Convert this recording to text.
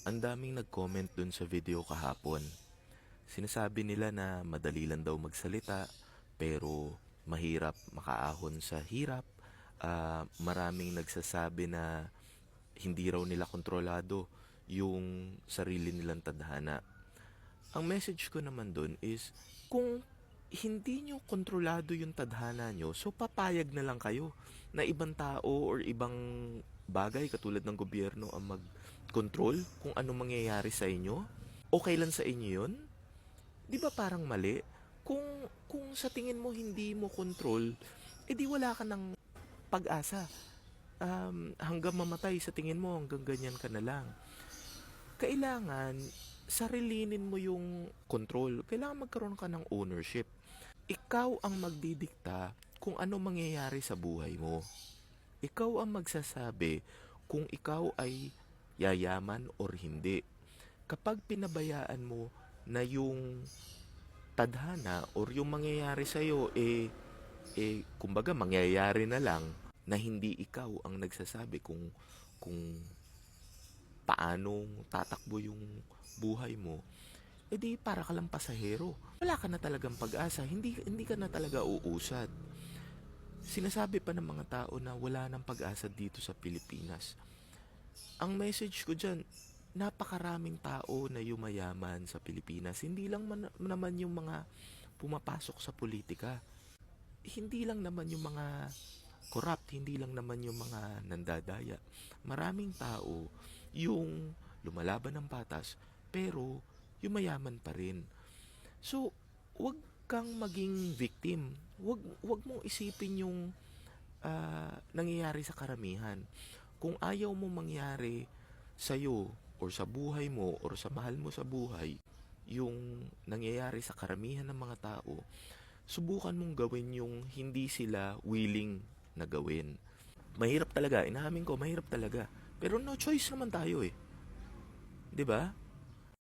Ang daming nag-comment dun sa video kahapon. Sinasabi nila na madali lang daw magsalita, pero mahirap makaahon sa hirap. Maraming nagsasabi na hindi raw nila kontrolado yung sarili nilang tadhana. Ang message ko naman dun is, kung hindi nyo kontrolado yung tadhana nyo, so papayag na lang kayo na ibang tao or ibang bagay katulad ng gobyerno ang mag-control kung ano mangyayari sa inyo. Okay lang sa inyo yun? Di ba parang mali? Kung sa tingin mo hindi mo control, edi wala ka ng pag-asa. Hanggang mamatay sa tingin mo, hanggang ganyan ka na lang. Kailangan sarilinin mo yung control. Kailangan magkaroon ka ng ownership. Ikaw ang magdidikta kung ano mangyayari sa buhay mo. Ikaw ang magsasabi kung ikaw ay yayaman or hindi. Kapag pinabayaan mo na yung tadhana or yung mangyayari sa'yo, kumbaga mangyayari na lang na hindi ikaw ang nagsasabi kung paano tatakbo yung buhay mo, edi para ka lang pasahero. Wala ka na talagang pag-asa, hindi ka na talaga uusad. Sinasabi pa ng mga tao na wala nang pag-asa dito sa Pilipinas. Ang message ko dyan, napakaraming tao na yumayaman sa Pilipinas. Hindi lang naman yung mga pumapasok sa politika. Hindi lang naman yung mga corrupt, hindi lang naman yung mga nandadaya. Maraming tao yung lumalaban ng patas, pero yumayaman pa rin. So, wag kang maging victim. Wag mong isipin yung nangyayari sa karamihan. Kung ayaw mo mangyari sa'yo or sa buhay mo or sa mahal mo sa buhay, yung nangyayari sa karamihan ng mga tao, subukan mong gawin yung hindi sila willing na gawin. Mahirap talaga, inahamin ko, mahirap talaga. Pero no choice naman tayo eh. 'Di ba?